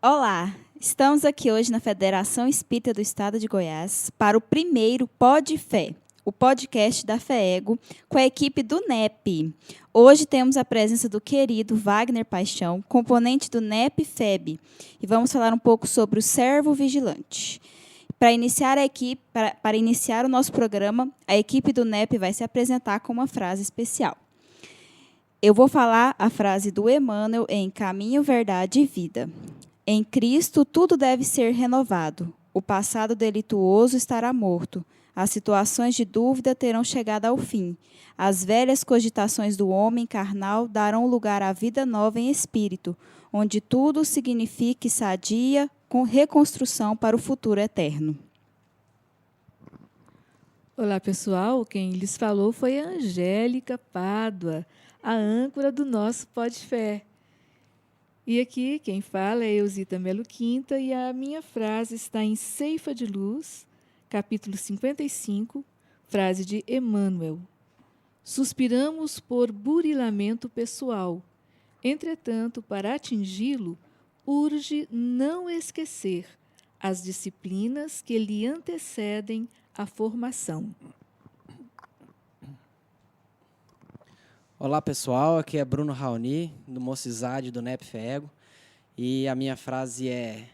Olá, estamos aqui hoje na Federação Espírita do Estado de Goiás para o primeiro Pod Fé, o podcast da FEEGO, com a equipe do NEP. Hoje temos a presença do querido Wagner Paixão, componente do NEP-FEB, e vamos falar um pouco sobre o servo vigilante. Para iniciar o nosso programa, a equipe do NEP vai se apresentar com uma frase especial. Eu vou falar a frase do Emmanuel em Caminho, Verdade e Vida. Em Cristo, tudo deve ser renovado. O passado delituoso estará morto. As situações de dúvida terão chegado ao fim. As velhas cogitações do homem carnal darão lugar à vida nova em espírito, onde tudo signifique sadia, com reconstrução para o futuro eterno. Olá, pessoal. Quem lhes falou foi a Angélica Pádua, a âncora do nosso Pod Fé. E aqui quem fala é Eusita Melo Quinta e a minha frase está em Ceifa de Luz, capítulo 55, frase de Emmanuel. Suspiramos por burilamento pessoal. Entretanto, para atingi-lo, urge não esquecer as disciplinas que lhe antecedem a formação. Olá pessoal, aqui é Bruno Raoni, do Mocizade do NEP FEEGO, e a minha frase é: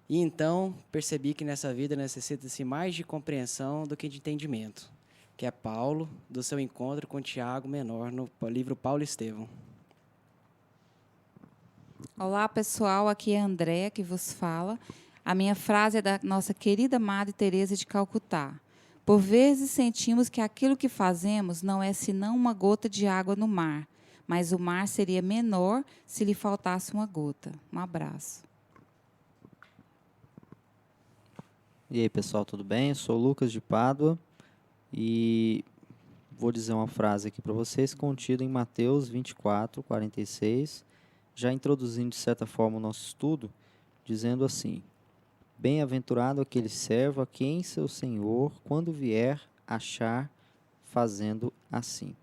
e então percebi que nessa vida necessita-se mais de compreensão do que de entendimento, que é Paulo, do seu encontro com Tiago Menor, no livro Paulo Estevão. Olá pessoal, aqui é a Andréa que vos fala. A minha frase é da nossa querida Madre Teresa de Calcutá. Por vezes sentimos que aquilo que fazemos não é senão uma gota de água no mar, mas o mar seria menor se lhe faltasse uma gota. Um abraço. E aí, pessoal, tudo bem? Eu sou o Lucas de Pádua e vou dizer uma frase aqui para vocês, contida em Mateus 24, 46, já introduzindo, de certa forma, o nosso estudo, dizendo assim: bem-aventurado aquele servo a quem seu senhor, quando vier, achar fazendo assim.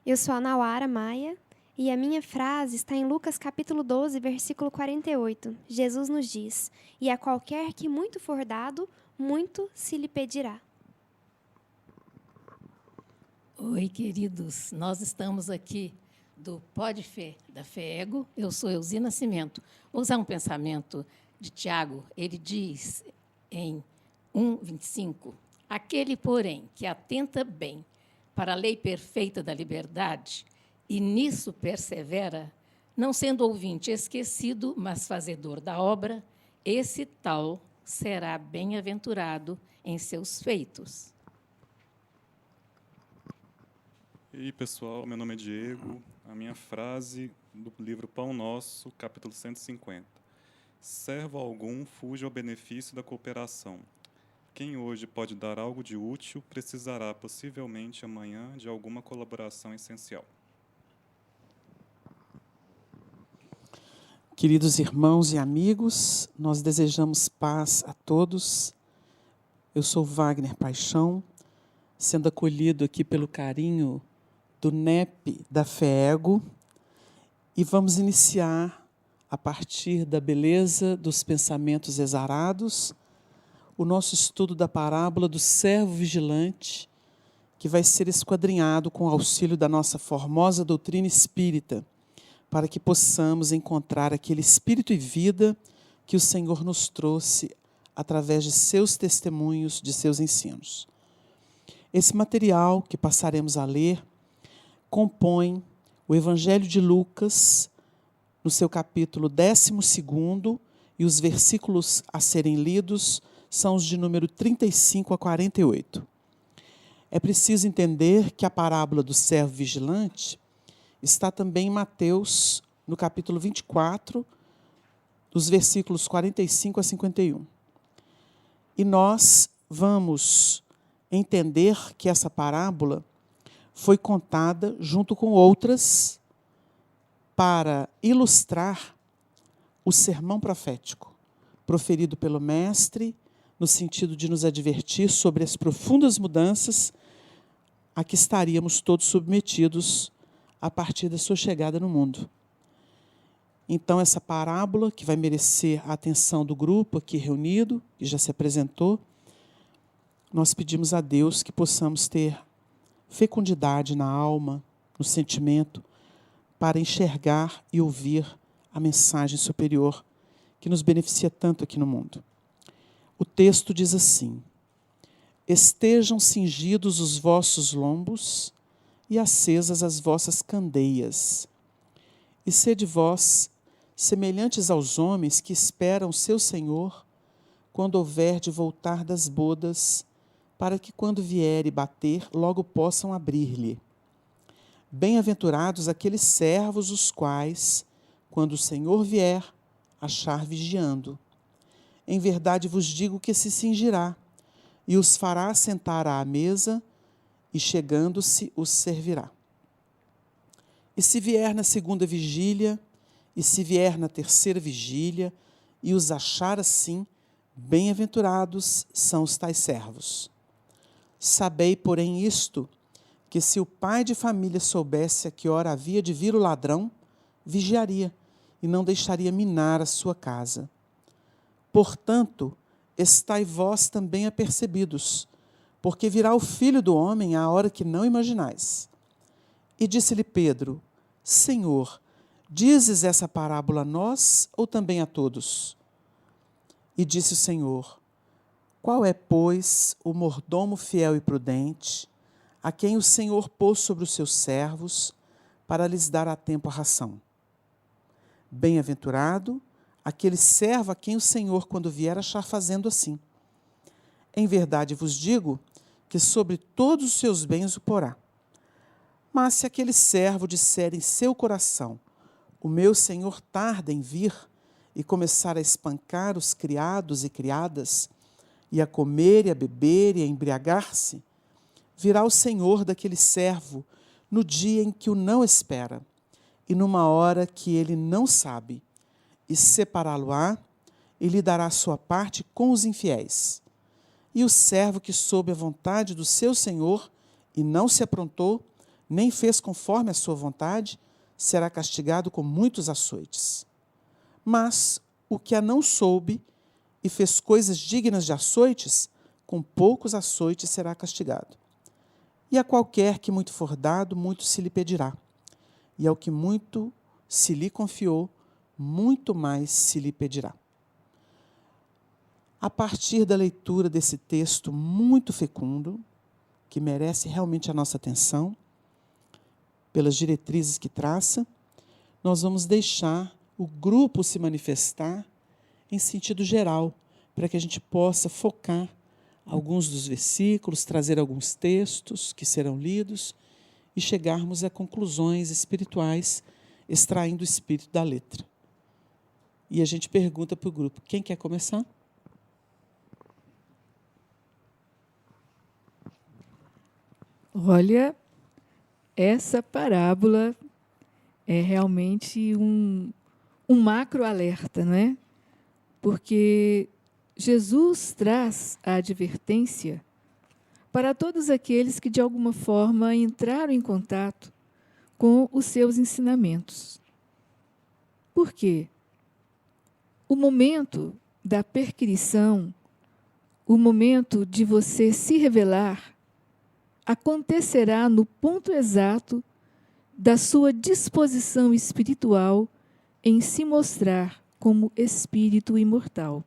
Eu sou a Nauara Maia e a minha frase está em Lucas capítulo 12, versículo 48. Jesus nos diz: e a qualquer que muito for dado, muito se lhe pedirá. Oi, queridos. Nós estamos aqui do Pod Fé, da FEEGO. Eu sou Elzi Nascimento. Vou usar um pensamento de Tiago. Ele diz em 1:25, aquele, porém, que atenta bem para a lei perfeita da liberdade e nisso persevera, não sendo ouvinte esquecido, mas fazedor da obra, esse tal será bem-aventurado em seus feitos. E aí, pessoal, meu nome é Diego. A minha frase do livro Pão Nosso, capítulo 150. Servo algum fuge ao benefício da cooperação. Quem hoje pode dar algo de útil, precisará possivelmente amanhã de alguma colaboração essencial. Queridos irmãos e amigos, nós desejamos paz a todos. Eu sou Wagner Paixão, sendo acolhido aqui pelo carinho do NEP da FEEGO, e vamos iniciar, a partir da beleza dos pensamentos exarados, o nosso estudo da parábola do servo vigilante, que vai ser esquadrinhado com o auxílio da nossa formosa doutrina espírita, para que possamos encontrar aquele espírito e vida que o Senhor nos trouxe através de seus testemunhos, de seus ensinos. Esse material que passaremos a ler compõe o Evangelho de Lucas, no seu capítulo 12, e os versículos a serem lidos são os de número 35 a 48. É preciso entender que a parábola do servo vigilante está também em Mateus, no capítulo 24, dos versículos 45 a 51. E nós vamos entender que essa parábola foi contada junto com outras para ilustrar o sermão profético proferido pelo Mestre, no sentido de nos advertir sobre as profundas mudanças a que estaríamos todos submetidos a partir da sua chegada no mundo. Então, essa parábola, que vai merecer a atenção do grupo aqui reunido, que já se apresentou, nós pedimos a Deus que possamos ter fecundidade na alma, no sentimento, para enxergar e ouvir a mensagem superior que nos beneficia tanto aqui no mundo. O texto diz assim: estejam cingidos os vossos lombos e acesas as vossas candeias, e sede vós semelhantes aos homens que esperam seu Senhor quando houver de voltar das bodas, para que quando vier e bater, logo possam abrir-lhe. Bem-aventurados aqueles servos os quais, quando o Senhor vier, achar vigiando. Em verdade vos digo que se cingirá, e os fará sentar à mesa, e chegando-se os servirá. E se vier na segunda vigília, e se vier na terceira vigília, e os achar assim, bem-aventurados são os tais servos. Sabei, porém, isto, que se o pai de família soubesse a que hora havia de vir o ladrão, vigiaria, e não deixaria minar a sua casa. Portanto, estai vós também apercebidos, porque virá o Filho do Homem à hora que não imaginais. E disse-lhe Pedro: Senhor, dizes essa parábola a nós ou também a todos? E disse o Senhor: qual é, pois, o mordomo fiel e prudente, a quem o Senhor pôs sobre os seus servos, para lhes dar a tempo a ração? Bem-aventurado aquele servo a quem o Senhor, quando vier, achar fazendo assim. Em verdade vos digo que sobre todos os seus bens o porá. Mas se aquele servo disser em seu coração: o meu senhor tarda em vir, e começar a espancar os criados e criadas, e a comer e a beber e a embriagar-se, virá o senhor daquele servo no dia em que o não espera, e numa hora que ele não sabe, e separá-lo-á, e lhe dará a sua parte com os infiéis. E o servo que soube a vontade do seu senhor, e não se aprontou, nem fez conforme a sua vontade, será castigado com muitos açoites. Mas o que a não soube e fez coisas dignas de açoites, com poucos açoites será castigado. E a qualquer que muito for dado, muito se lhe pedirá. E ao que muito se lhe confiou, muito mais se lhe pedirá. A partir da leitura desse texto muito fecundo, que merece realmente a nossa atenção, pelas diretrizes que traça, nós vamos deixar o grupo se manifestar em sentido geral, para que a gente possa focar alguns dos versículos, trazer alguns textos que serão lidos e chegarmos a conclusões espirituais, extraindo o espírito da letra. E a gente pergunta para o grupo: quem quer começar? Olha, essa parábola é realmente um macro-alerta, não é? Porque Jesus traz a advertência para todos aqueles que, de alguma forma, entraram em contato com os seus ensinamentos. Por quê? O momento da perquisição, o momento de você se revelar, acontecerá no ponto exato da sua disposição espiritual em se mostrar como espírito imortal.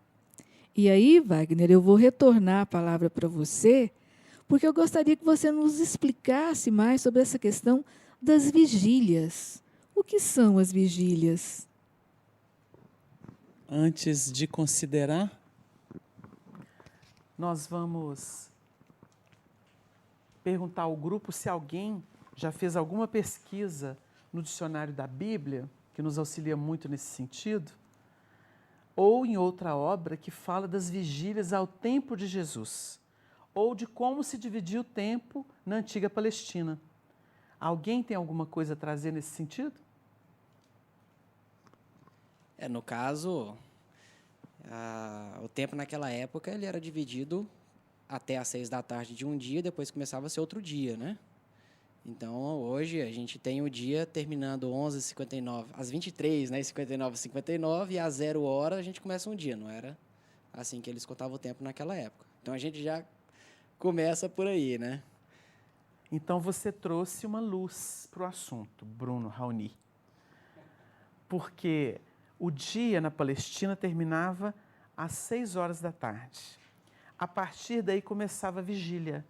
E aí, Wagner, eu vou retornar a palavra para você, porque eu gostaria que você nos explicasse mais sobre essa questão das vigílias. O que são as vigílias? Antes de considerar, nós vamos perguntar ao grupo se alguém já fez alguma pesquisa no dicionário da Bíblia, que nos auxilia muito nesse sentido, ou em outra obra que fala das vigílias ao tempo de Jesus, ou de como se dividia o tempo na antiga Palestina. Alguém tem alguma coisa a trazer nesse sentido? No caso, o tempo naquela época ele era dividido até às 6 da tarde de um dia, depois começava a ser outro dia, né? Então, hoje, a gente tem o dia terminando 11h59, às 23, né? 59h59, e às 0 hora a gente começa um dia. Não era assim que eles contavam o tempo naquela época. Então, a gente já começa por aí, né? Então, você trouxe uma luz para o assunto, Bruno Raoni. Porque o dia na Palestina terminava às 6 horas da tarde. A partir daí começava a vigília.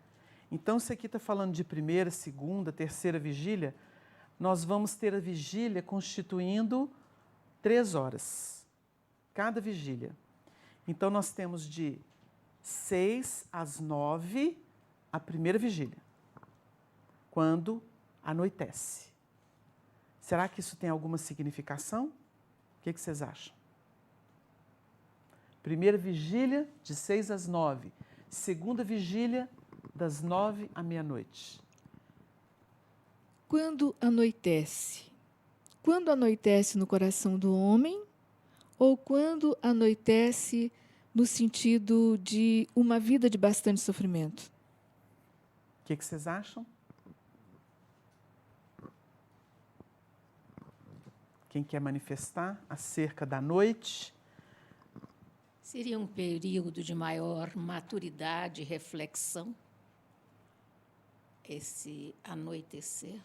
Então, se aqui está falando de primeira, segunda, terceira vigília, nós vamos ter a vigília constituindo 3 horas, cada vigília. Então, nós temos de 6 às 9 a primeira vigília, quando anoitece. Será que isso tem alguma significação? O que vocês acham? Primeira vigília, de 6 às 9. Segunda vigília, das 9 à meia-noite. Quando anoitece? Quando anoitece no coração do homem ou quando anoitece no sentido de uma vida de bastante sofrimento? O que vocês acham? Quem quer manifestar acerca da noite? Seria um período de maior maturidade e reflexão, esse anoitecer,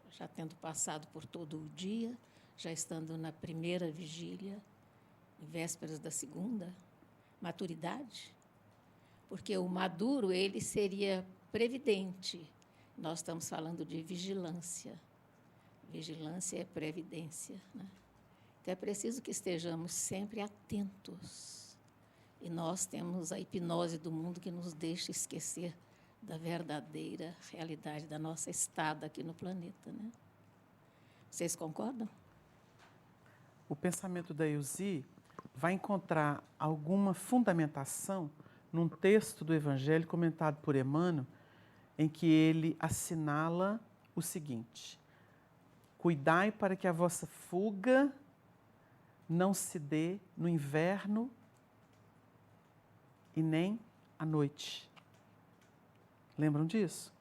já tendo passado por todo o dia, já estando na primeira vigília, em vésperas da segunda, maturidade, porque o maduro, ele seria previdente. Nós estamos falando de vigilância. Vigilância é previdência, né? Então, é preciso que estejamos sempre atentos. E nós temos a hipnose do mundo que nos deixa esquecer da verdadeira realidade da nossa estada aqui no planeta, né? Vocês concordam? O pensamento da Elzi vai encontrar alguma fundamentação num texto do Evangelho comentado por Emmanuel, em que ele assinala o seguinte: cuidai para que a vossa fuga não se dê no inverno e nem à noite. Lembram disso?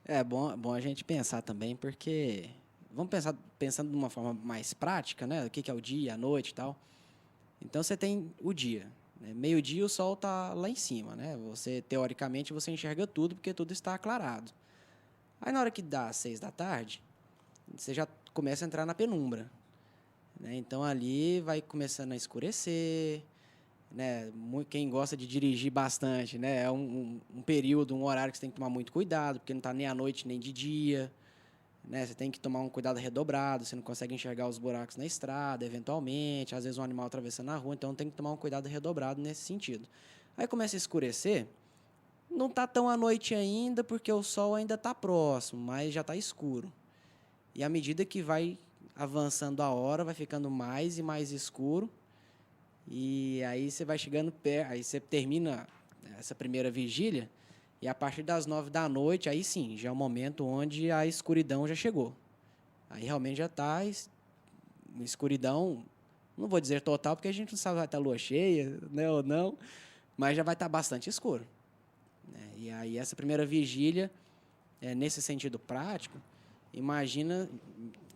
É bom a gente pensar também, porque vamos pensando de uma forma mais prática, né? O que é o dia, a noite e tal. Então, você tem o dia, né? Meio-dia o sol está lá em cima, né? Você, teoricamente, você enxerga tudo, porque tudo está aclarado. Aí, na hora que dá 6 da tarde, você já começa a entrar na penumbra, né? Então, ali vai começando a escurecer, né? Quem gosta de dirigir bastante, né? É um período, um horário que você tem que tomar muito cuidado, porque não está nem à noite nem de dia, né? Você tem que tomar um cuidado redobrado, você não consegue enxergar os buracos na estrada, eventualmente, às vezes um animal atravessando a rua, então tem que tomar um cuidado redobrado nesse sentido. Aí começa a escurecer, não está tão à noite ainda, porque o sol ainda está próximo, mas já está escuro. E à medida que vai avançando a hora, vai ficando mais e mais escuro, e aí você vai chegando perto, aí você termina essa primeira vigília, e a partir das 9 da noite, aí sim, já é o momento onde a escuridão já chegou. Aí realmente já está escuridão, não vou dizer total, porque a gente não sabe se vai estar lua cheia, né, ou não, mas já vai estar bastante escuro, né? E aí essa primeira vigília, nesse sentido prático, imagina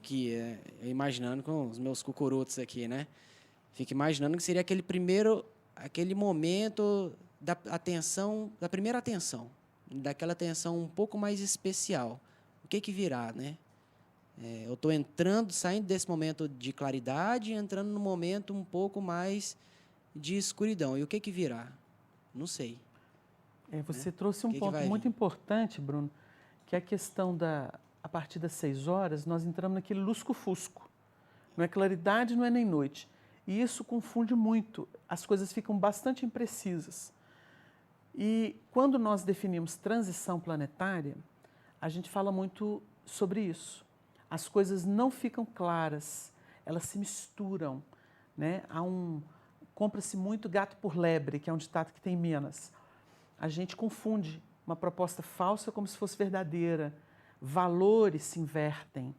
que, imaginando com os meus cucurutos aqui, né? Fico imaginando que seria aquele momento da atenção, da primeira atenção, daquela atenção um pouco mais especial. O que virá, né? Eu estou saindo desse momento de claridade e entrando num momento um pouco mais de escuridão. E o que virá? Não sei. Você trouxe um ponto muito importante, Bruno, que é a questão a partir das 6 horas, nós entramos naquele lusco-fusco. Não é claridade, não é nem noite. E isso confunde muito, as coisas ficam bastante imprecisas. E quando nós definimos transição planetária, a gente fala muito sobre isso. As coisas não ficam claras, elas se misturam, né? Compra-se muito gato por lebre, que é um ditado que tem em Minas. A gente confunde uma proposta falsa como se fosse verdadeira. Valores se invertem.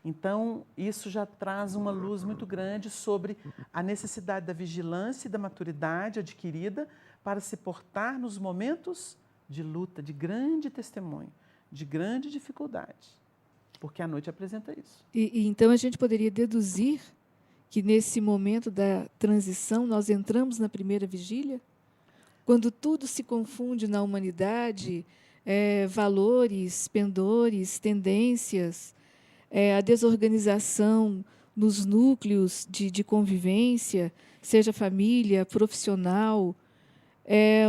Então, isso já traz uma luz muito grande sobre a necessidade da vigilância e da maturidade adquirida para se portar nos momentos de luta, de grande testemunho, de grande dificuldade. Porque a noite apresenta isso. E então a gente poderia deduzir que nesse momento da transição nós entramos na primeira vigília? Quando tudo se confunde na humanidade, valores, pendores, tendências, a desorganização nos núcleos de convivência, seja família, profissional,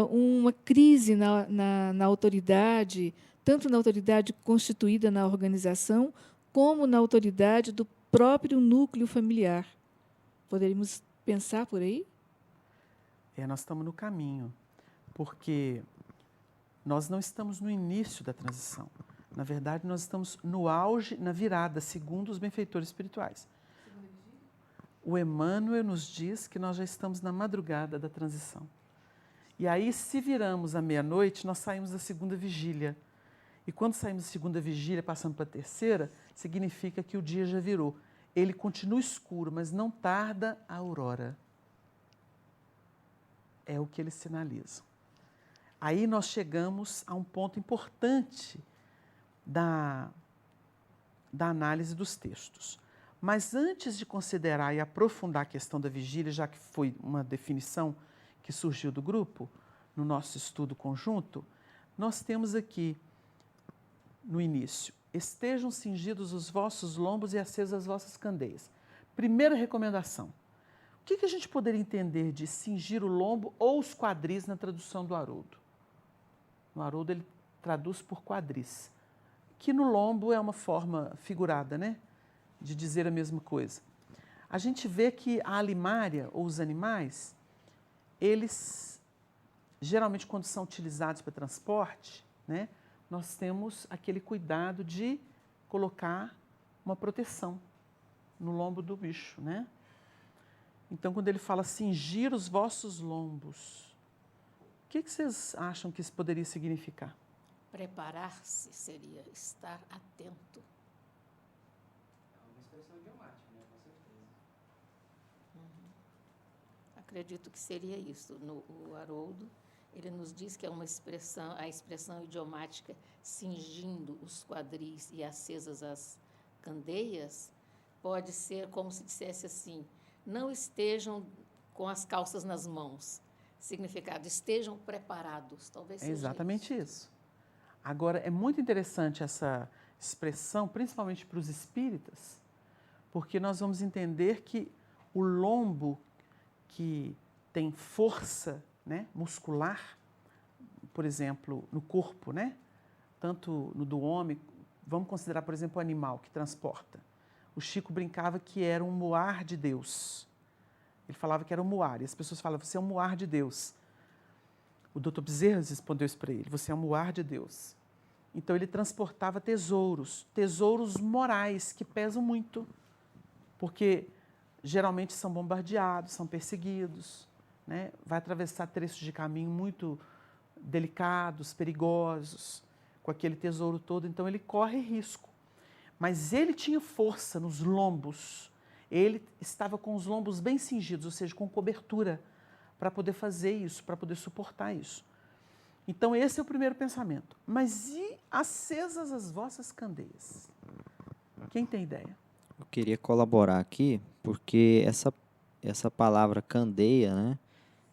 uma crise na autoridade, tanto na autoridade constituída na organização, como na autoridade do próprio núcleo familiar. Poderíamos pensar por aí? Nós estamos no caminho, porque nós não estamos no início da transição. Na verdade, nós estamos no auge, na virada, segundo os benfeitores espirituais. O Emmanuel nos diz que nós já estamos na madrugada da transição. E aí, se viramos à meia-noite, nós saímos da segunda vigília. E quando saímos da segunda vigília, passando para a terceira, significa que o dia já virou. Ele continua escuro, mas não tarda a aurora. É o que eles sinalizam. Aí nós chegamos a um ponto importante da análise dos textos. Mas antes de considerar e aprofundar a questão da vigília, já que foi uma definição que surgiu do grupo, no nosso estudo conjunto, nós temos aqui, no início, estejam cingidos os vossos lombos e acesas as vossas candeias. Primeira recomendação. O que a gente poderia entender de cingir o lombo ou os quadris na tradução do Haroldo? No Haroldo ele traduz por quadris, que no lombo é uma forma figurada, né, de dizer a mesma coisa. A gente vê que a alimária, ou os animais, eles, geralmente quando são utilizados para transporte, né, nós temos aquele cuidado de colocar uma proteção no lombo do bicho, né? Então, quando ele fala cingir os vossos lombos, o que vocês acham que isso poderia significar? Preparar-se seria estar atento. É uma expressão idiomática, né? Com certeza. Acredito que seria isso. O Haroldo, ele nos diz que é uma expressão, a expressão idiomática cingindo os quadris e acesas as candeias, pode ser como se dissesse assim, não estejam com as calças nas mãos. Significado, estejam preparados. Talvez seja exatamente isso. Agora, é muito interessante essa expressão, principalmente para os espíritas, porque nós vamos entender que o lombo que tem força, né, muscular, por exemplo, no corpo, né, tanto no do homem, vamos considerar, por exemplo, o animal que transporta. O Chico brincava que era um muar de Deus. Ele falava que era um muar, e as pessoas falavam, você é um muar de Deus. O Dr. Bezerra respondeu isso para ele, você é um muar de Deus. Então, ele transportava tesouros, tesouros morais, que pesam muito, porque geralmente são bombardeados, são perseguidos, né? Vai atravessar trechos de caminho muito delicados, perigosos, com aquele tesouro todo, então ele corre risco. Mas ele tinha força nos lombos, ele estava com os lombos bem cingidos, ou seja, com cobertura, para poder fazer isso, para poder suportar isso. Então, esse é o primeiro pensamento. Mas e acesas as vossas candeias? Quem tem ideia? Eu queria colaborar aqui, porque essa palavra candeia, né,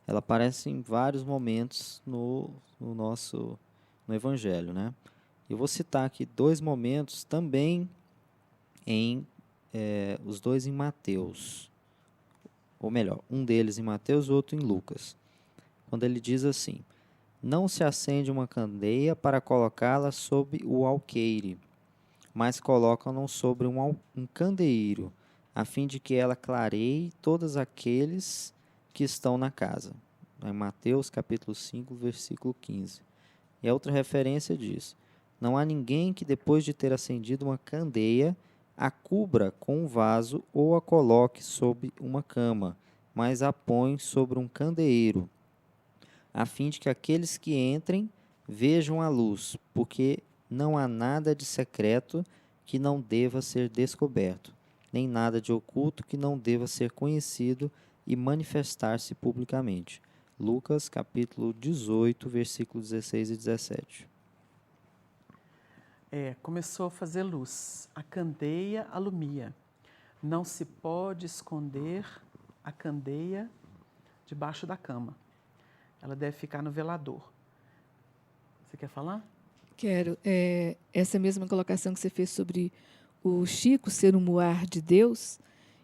ela aparece em vários momentos no Evangelho, né? Eu vou citar aqui 2 momentos também os 2 em Mateus. Ou melhor, um deles em Mateus e outro em Lucas. Quando ele diz assim, não se acende uma candeia para colocá-la sob o alqueire, mas colocam-no sobre um candeeiro, a fim de que ela clareie todos aqueles que estão na casa. Em Mateus capítulo 5, versículo 15. E a outra referência diz, não há ninguém que depois de ter acendido uma candeia, a cubra com um vaso ou a coloque sob uma cama, mas a põe sobre um candeeiro, a fim de que aqueles que entrem vejam a luz, porque não há nada de secreto que não deva ser descoberto, nem nada de oculto que não deva ser conhecido e manifestar-se publicamente. Lucas, capítulo 18, versículos 16 e 17. Começou a fazer luz. A candeia alumia. Não se pode esconder a candeia debaixo da cama. Ela deve ficar no velador. Você quer falar? Quero. Essa mesma colocação que você fez sobre o Chico ser um muar de Deus,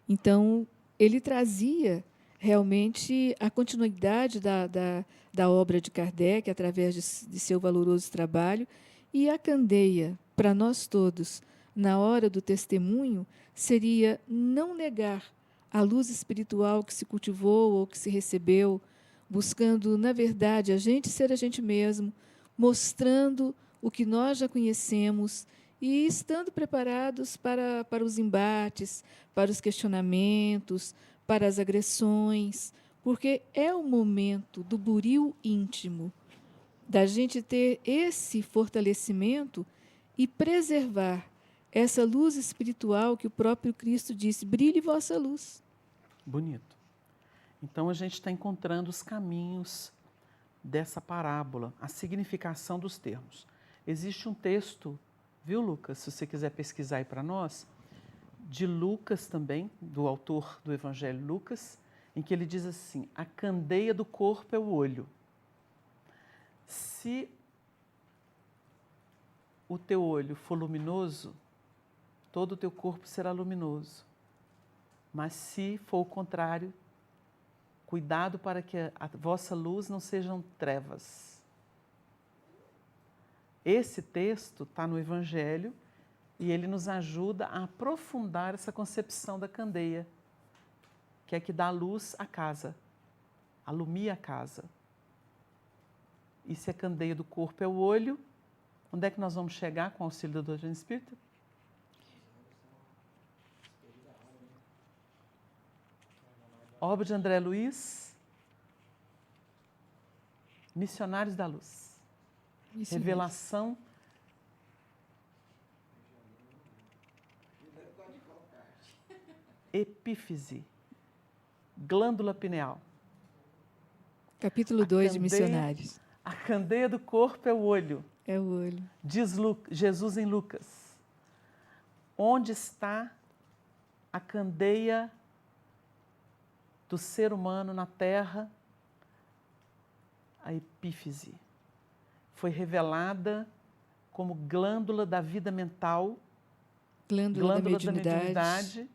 então ele trazia realmente a continuidade da obra de Kardec através de seu valoroso trabalho, e a candeia, para nós todos, na hora do testemunho, seria não negar a luz espiritual que se cultivou ou que se recebeu, buscando, na verdade, a gente ser a gente mesmo, mostrando o que nós já conhecemos e estando preparados para os embates, para os questionamentos, para as agressões, porque é o momento do buril íntimo, da gente ter esse fortalecimento e preservar essa luz espiritual que o próprio Cristo disse: brilhe vossa luz. Bonito. Então a gente está encontrando os caminhos dessa parábola, a significação dos termos. Existe um texto, viu, Lucas, se você quiser pesquisar aí para nós, de Lucas também, do autor do Evangelho Lucas, em que ele diz assim: a candeia do corpo é o olho. Se o teu olho for luminoso, todo o teu corpo será luminoso. Mas se for o contrário, cuidado para que a vossa luz não sejam trevas. Esse texto está no Evangelho e ele nos ajuda a aprofundar essa concepção da candeia, que é que dá luz à casa, alumia a casa. E se a candeia do corpo é o olho, onde é que nós vamos chegar com o auxílio da doutrina espírita? Obra de André Luiz, Missionários da Luz. Isso Revelação. Epífise. Glândula pineal. Capítulo 2 de Missionários. A candeia do corpo é o olho. É o olho. Diz Jesus em Lucas. Onde está a candeia do ser humano na terra? A epífise. Foi revelada como glândula da vida mental, Glândula da mediunidade.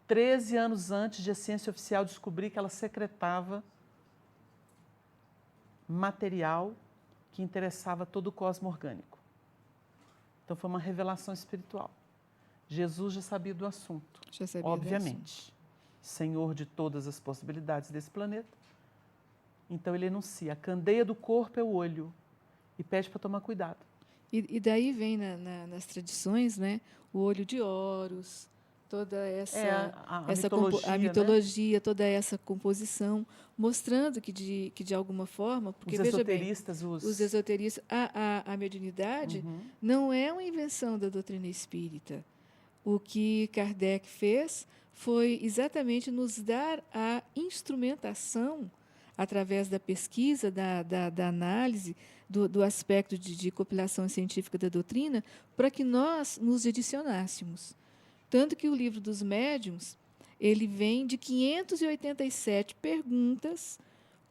13 anos antes de a ciência oficial descobrir que ela secretava material que interessava todo o cosmo orgânico. Então foi uma revelação espiritual. Jesus já sabia do assunto, Já sabia obviamente. Senhor de todas as possibilidades desse planeta. Então ele enuncia: a candeia do corpo é o olho, e pede para tomar cuidado. E daí vem nas tradições, né, o olho de Horus, toda a mitologia, toda essa composição, mostrando que de alguma forma, porque Os veja bem, esoteristas, os esoteristas, a mediunidade não é uma invenção da doutrina espírita. O que Kardec fez foi exatamente nos dar a instrumentação, através da pesquisa, da análise, do aspecto de compilação científica da doutrina, para que nós nos edicionássemos. Tanto que o livro dos médiuns, ele vem de 587 perguntas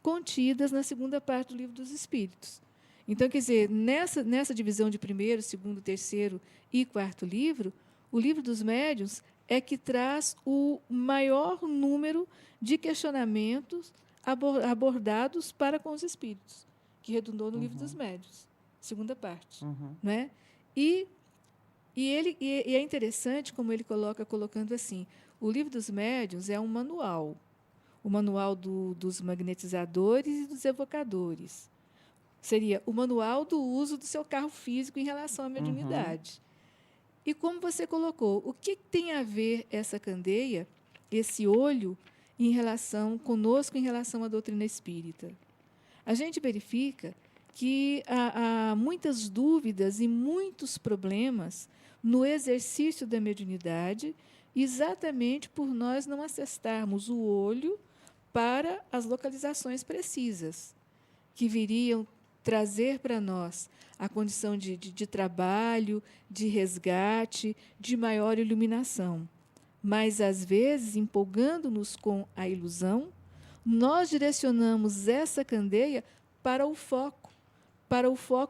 contidas na segunda parte do livro dos Espíritos. Então, quer dizer, nessa divisão de primeiro, segundo, terceiro e quarto livro, o livro dos médiuns é que traz o maior número de questionamentos abordados para com os espíritos, que redundou no livro dos médiuns, segunda parte. Né? E é interessante como ele colocando assim: o livro dos médiuns é um manual, o manual dos magnetizadores e dos evocadores. Seria o manual do uso do seu carro físico em relação à mediunidade. E como você colocou, o que tem a ver essa candeia, esse olho, em relação conosco, em relação à doutrina espírita? A gente verifica que há muitas dúvidas e muitos problemas no exercício da mediunidade, exatamente por nós não acessarmos o olho para as localizações precisas, que viriam trazer para nós a condição de trabalho, de resgate, de maior iluminação. Mas, às vezes, empolgando-nos com a ilusão, nós direcionamos essa candeia para o foco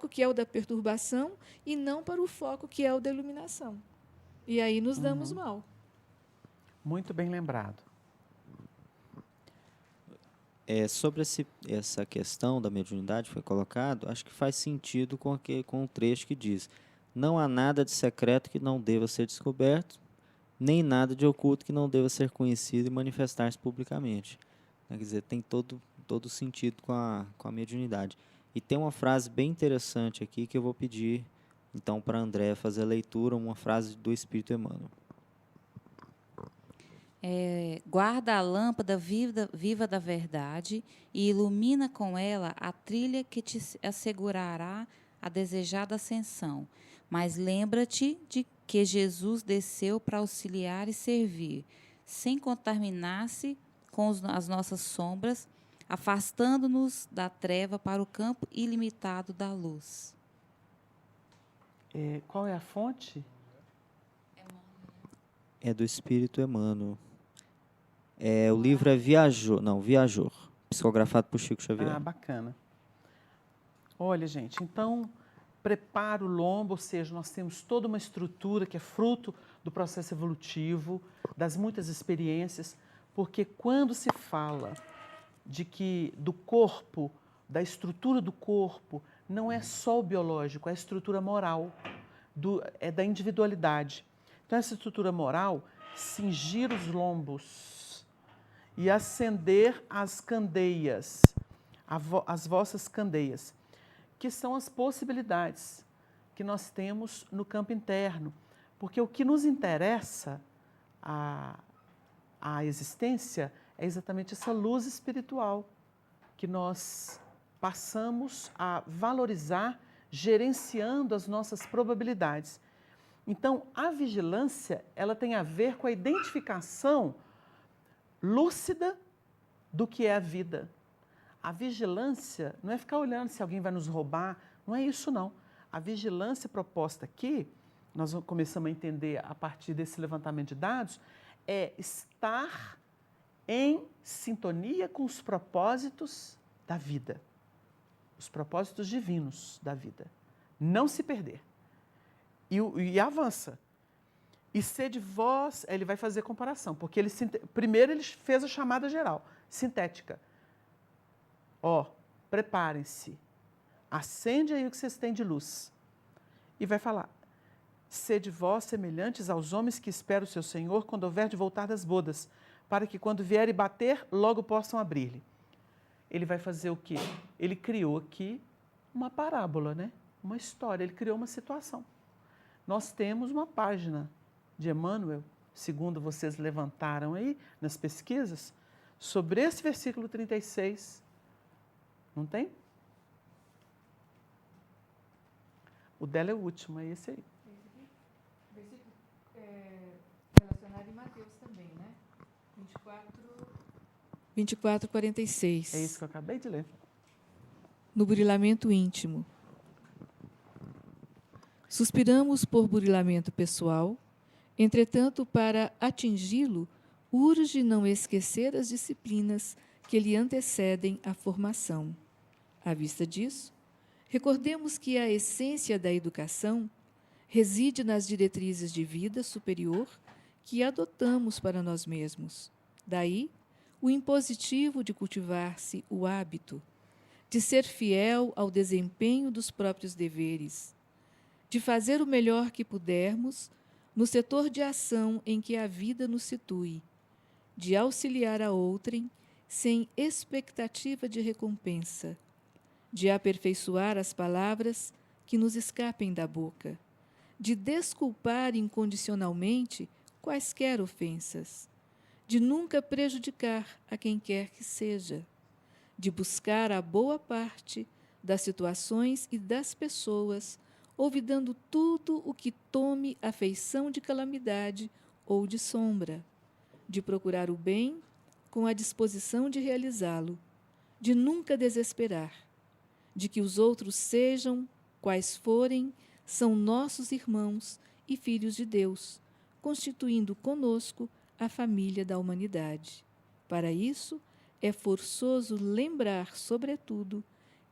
que é o da perturbação e não para o foco que é o da iluminação. E aí nos damos mal. Muito bem lembrado. Sobre essa questão da mediunidade que foi colocado, acho que faz sentido com o trecho que diz: não há nada de secreto que não deva ser descoberto, nem nada de oculto que não deva ser conhecido e manifestar-se publicamente. Quer dizer, tem todo sentido com a mediunidade. E tem uma frase bem interessante aqui que eu vou pedir, então, para a Andréa fazer a leitura, uma frase do Espírito Emmanuel. Guarda a lâmpada viva da verdade e ilumina com ela a trilha que te assegurará a desejada ascensão. Mas lembra-te de que Jesus desceu para auxiliar e servir, sem contaminar-se com as nossas sombras, afastando-nos da treva para o campo ilimitado da luz. Qual é a fonte? É do Espírito Emmanuel. O livro é Viajor, psicografado por Chico Xavier. Ah, bacana. Olha, gente, então, prepara o lombo, ou seja, nós temos toda uma estrutura que é fruto do processo evolutivo, das muitas experiências, porque quando se fala do corpo, da estrutura do corpo, não é só o biológico, é a estrutura moral, é da individualidade. Então, essa estrutura moral, cingir os lombos e acender as candeias, as vossas candeias, que são as possibilidades que nós temos no campo interno. Porque o que nos interessa, a existência, é exatamente essa luz espiritual que nós passamos a valorizar, gerenciando as nossas probabilidades. Então, a vigilância, ela tem a ver com a identificação lúcida do que é a vida. A vigilância não é ficar olhando se alguém vai nos roubar, não é isso não. A vigilância proposta aqui, nós começamos a entender a partir desse levantamento de dados, é estar em sintonia com os propósitos da vida, os propósitos divinos da vida. Não se perder. E avança. E sede vós, ele vai fazer comparação, porque primeiro ele fez a chamada geral, sintética. Preparem-se, acende aí o que vocês têm de luz. E vai falar, sede vós semelhantes aos homens que esperam o seu Senhor quando houver de voltar das bodas, para que quando vier e bater, logo possam abrir-lhe. Ele vai fazer o quê? Ele criou aqui uma parábola, né? Uma história, ele criou uma situação. Nós temos uma página de Emmanuel, segundo vocês levantaram aí nas pesquisas, sobre esse versículo 36. Não tem? O dela é o último, é esse aí. Versículo relacionado em Mateus também, né? 24:46. É isso que eu acabei de ler. No burilamento íntimo. Suspiramos por burilamento pessoal, entretanto, para atingi-lo, urge não esquecer as disciplinas que lhe antecedem a formação. À vista disso, recordemos que a essência da educação reside nas diretrizes de vida superior que adotamos para nós mesmos. Daí, o impositivo de cultivar-se o hábito, de ser fiel ao desempenho dos próprios deveres, de fazer o melhor que pudermos no setor de ação em que a vida nos situe, de auxiliar a outrem sem expectativa de recompensa, de aperfeiçoar as palavras que nos escapem da boca, de desculpar incondicionalmente quaisquer ofensas, de nunca prejudicar a quem quer que seja, de buscar a boa parte das situações e das pessoas, olvidando tudo o que tome a feição de calamidade ou de sombra, de procurar o bem com a disposição de realizá-lo, de nunca desesperar, de que os outros sejam, quais forem, são nossos irmãos e filhos de Deus, constituindo conosco a família da humanidade. Para isso, é forçoso lembrar, sobretudo,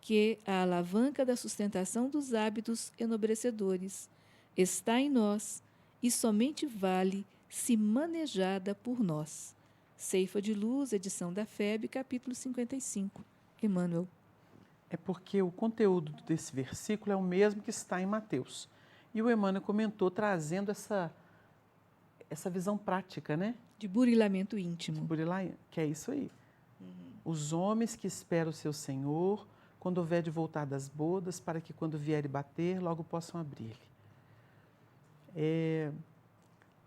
que a alavanca da sustentação dos hábitos enobrecedores está em nós e somente vale se manejada por nós. Ceifa de Luz, edição da FEB, capítulo 55. Emmanuel. É porque o conteúdo desse versículo é o mesmo que está em Mateus. E o Emmanuel comentou trazendo essa visão prática, né? De burilamento íntimo. Burilai, que é isso aí. Os homens que esperam o seu Senhor, quando houver de voltar das bodas, para que quando vier bater, logo possam abrir-lhe.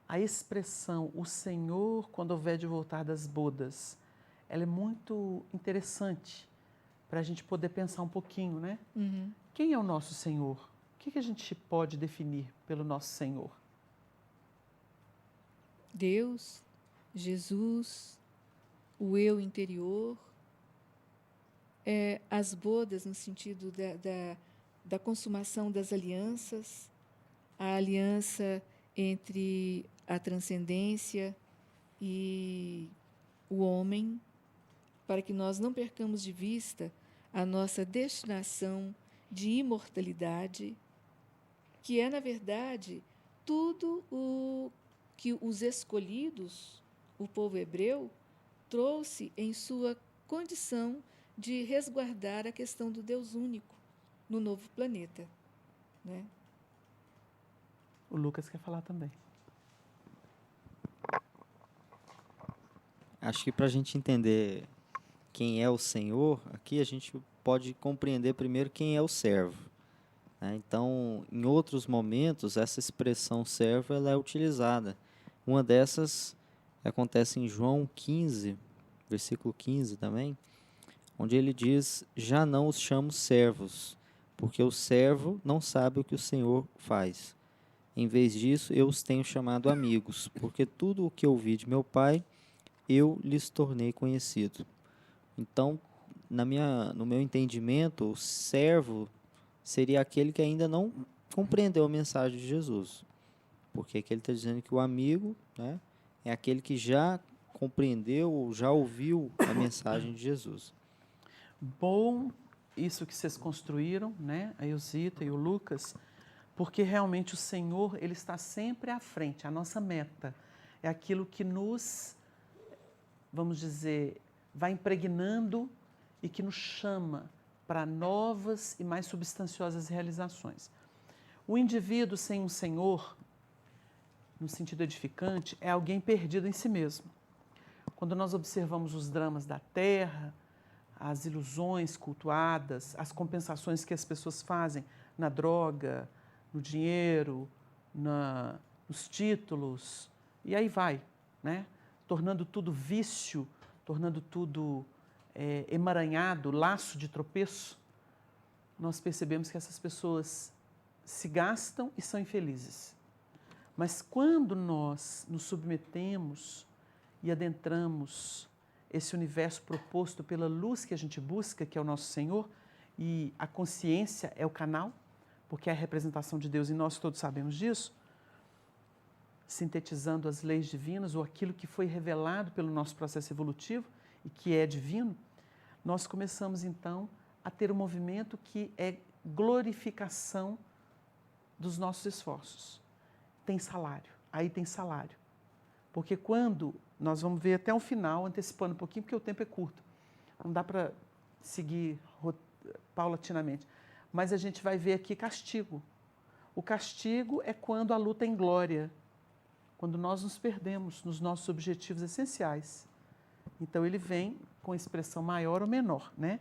A expressão o Senhor, quando houver de voltar das bodas, ela é muito interessante para a gente poder pensar um pouquinho, né? Quem é o nosso Senhor? O que a gente pode definir pelo nosso Senhor? Deus, Jesus, o eu interior, as bodas no sentido da consumação das alianças, a aliança entre a transcendência e o homem, para que nós não percamos de vista a nossa destinação de imortalidade, que é, na verdade, tudo o que os escolhidos, o povo hebreu, trouxe em sua condição de resguardar a questão do Deus único no novo planeta, né? O Lucas quer falar também. Acho que para a gente entender quem é o Senhor, aqui a gente pode compreender primeiro quem é o servo, né? Então, em outros momentos, essa expressão servo ela é utilizada. Uma dessas acontece em João 15, versículo 15 também, onde ele diz: já não os chamo servos, porque o servo não sabe o que o Senhor faz. Em vez disso, eu os tenho chamado amigos, porque tudo o que ouvi de meu Pai, eu lhes tornei conhecido. Então, no meu entendimento, o servo seria aquele que ainda não compreendeu a mensagem de Jesus. Porque aqui ele está dizendo que o amigo, né, é aquele que já compreendeu, já ouviu a mensagem de Jesus. Bom isso que vocês construíram, né, a Eusita e o Lucas, porque realmente o Senhor, ele está sempre à frente, a nossa meta. É aquilo que nos, vamos dizer, vai impregnando e que nos chama para novas e mais substanciosas realizações. O indivíduo sem um Senhor, no sentido edificante, é alguém perdido em si mesmo. Quando nós observamos os dramas da Terra, as ilusões cultuadas, as compensações que as pessoas fazem na droga, no dinheiro, nos títulos, e aí vai, né? Tornando tudo vício, tornando tudo emaranhado, laço de tropeço, nós percebemos que essas pessoas se gastam e são infelizes. Mas quando nós nos submetemos e adentramos esse universo proposto pela luz que a gente busca, que é o nosso Senhor, e a consciência é o canal, porque é a representação de Deus e nós todos sabemos disso, sintetizando as leis divinas ou aquilo que foi revelado pelo nosso processo evolutivo e que é divino, nós começamos então a ter um movimento que é glorificação dos nossos esforços. Tem salário, aí tem salário. Porque quando, nós vamos ver até o final, antecipando um pouquinho, porque o tempo é curto, não dá para seguir paulatinamente, mas a gente vai ver aqui castigo. O castigo é quando a luta é em glória, quando nós nos perdemos nos nossos objetivos essenciais. Então ele vem com expressão maior ou menor, né?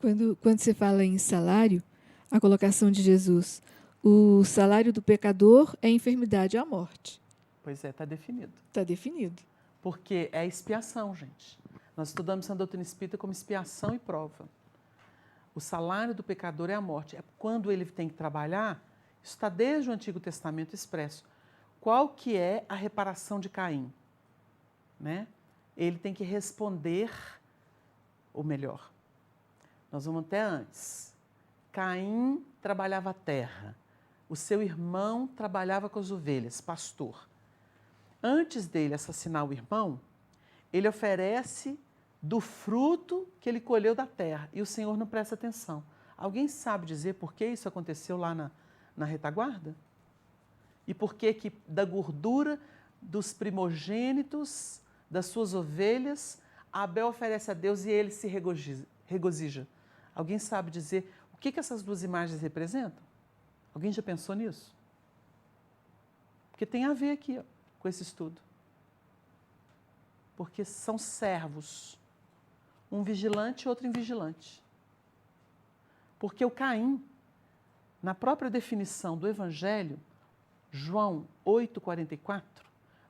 Quando você fala em salário, a colocação de Jesus, o salário do pecador é a enfermidade ou a morte. Pois é, está definido. Está definido. Porque é expiação, gente. Nós estudamos a doutrina espírita como expiação e prova. O salário do pecador é a morte. É quando ele tem que trabalhar, isso está desde o Antigo Testamento expresso. Qual que é a reparação de Caim? Né? ele tem que responder, ou melhor, nós vamos até antes. Caim trabalhava a terra, o seu irmão trabalhava com as ovelhas, pastor. Antes dele assassinar o irmão, ele oferece do fruto que ele colheu da terra, e o Senhor não presta atenção. Alguém sabe dizer por que isso aconteceu lá na retaguarda? E por que da gordura dos primogênitos das suas ovelhas, Abel oferece a Deus e ele se regozija? Alguém sabe dizer o que essas duas imagens representam? Alguém já pensou nisso? Porque tem a ver aqui, ó, com esse estudo. Porque são servos, um vigilante e outro invigilante. Porque o Caim, na própria definição do Evangelho, João 8,44,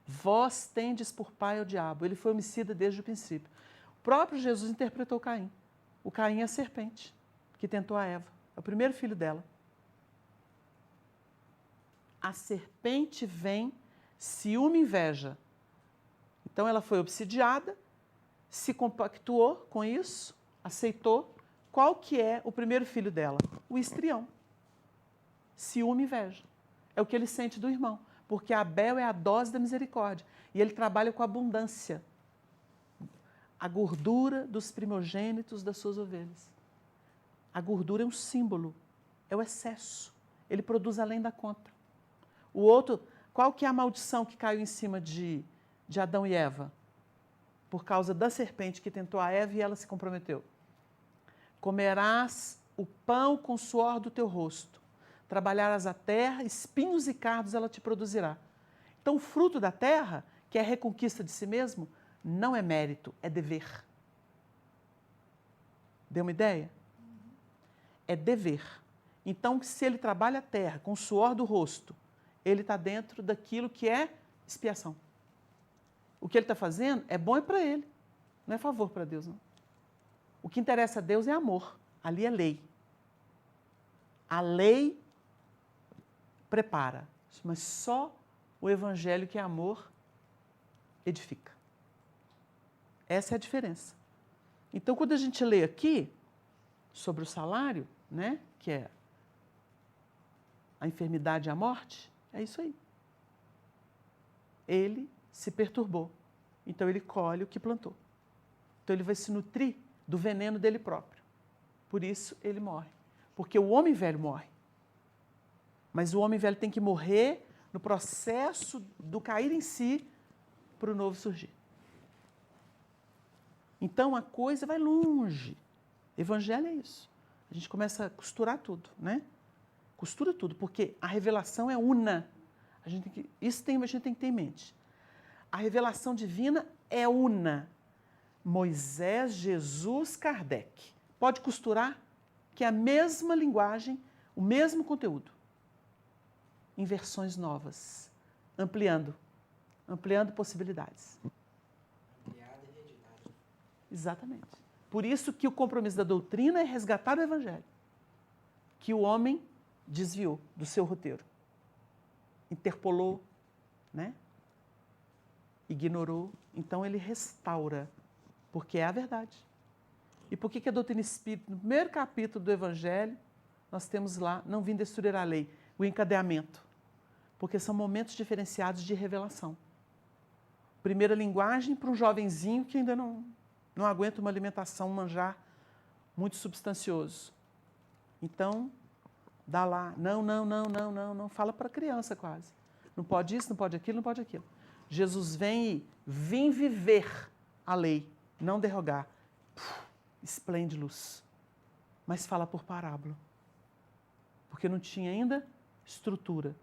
vós tendes por pai o diabo. Ele foi homicida desde o princípio. O próprio Jesus interpretou Caim. O Caim é a serpente que tentou a Eva. É o primeiro filho dela. A serpente vem, ciúme e inveja. Então ela foi obsidiada, se compactuou com isso, aceitou. Qual que é o primeiro filho dela? O histrião. Ciúme e inveja. É o que ele sente do irmão. Porque Abel é a dose da misericórdia. E ele trabalha com abundância. A gordura dos primogênitos das suas ovelhas. A gordura é um símbolo. É o excesso. Ele produz além da conta. O outro, qual que é a maldição que caiu em cima de Adão e Eva? Por causa da serpente que tentou a Eva e ela se comprometeu. Comerás o pão com o suor do teu rosto. Trabalharás a terra, espinhos e cardos ela te produzirá. Então, o fruto da terra, que é a reconquista de si mesmo, não é mérito, é dever. Deu uma ideia? É dever. Então, se ele trabalha a terra com o suor do rosto, ele está dentro daquilo que é expiação. O que ele está fazendo é bom para ele, não é favor para Deus, não. O que interessa a Deus é amor, ali é lei. A lei prepara, mas só o evangelho que é amor edifica. Essa é a diferença. Então, quando a gente lê aqui sobre o salário, né, que é a enfermidade e a morte, é isso aí. Ele se perturbou, então ele colhe o que plantou. Então ele vai se nutrir do veneno dele próprio. Por isso ele morre. Porque o homem velho morre. Mas o homem velho tem que morrer no processo do cair em si para o novo surgir. Então a coisa vai longe. Evangelho é isso. A gente começa a costurar tudo, né? Costura tudo, porque a revelação é una. A gente tem que ter em mente. A revelação divina é una. Moisés, Jesus, Kardec. Pode costurar que é a mesma linguagem, o mesmo conteúdo, em versões novas, ampliando possibilidades. Ampliada e reeditada. Exatamente. Por isso que o compromisso da doutrina é resgatar o evangelho, que o homem desviou do seu roteiro, interpolou, né? Ignorou. Então ele restaura, porque é a verdade. E por que a doutrina espírita, no primeiro capítulo do Evangelho, nós temos lá, não vim destruir a lei, o encadeamento. Porque são momentos diferenciados de revelação. Primeira linguagem para um jovenzinho que ainda não aguenta uma alimentação, um manjar muito substancioso. Então, dá lá, não, fala para a criança quase. Não pode isso, não pode aquilo, não pode aquilo. Jesus vem viver a lei, não derrogar. Esplende luz, mas fala por parábola, porque não tinha ainda estrutura.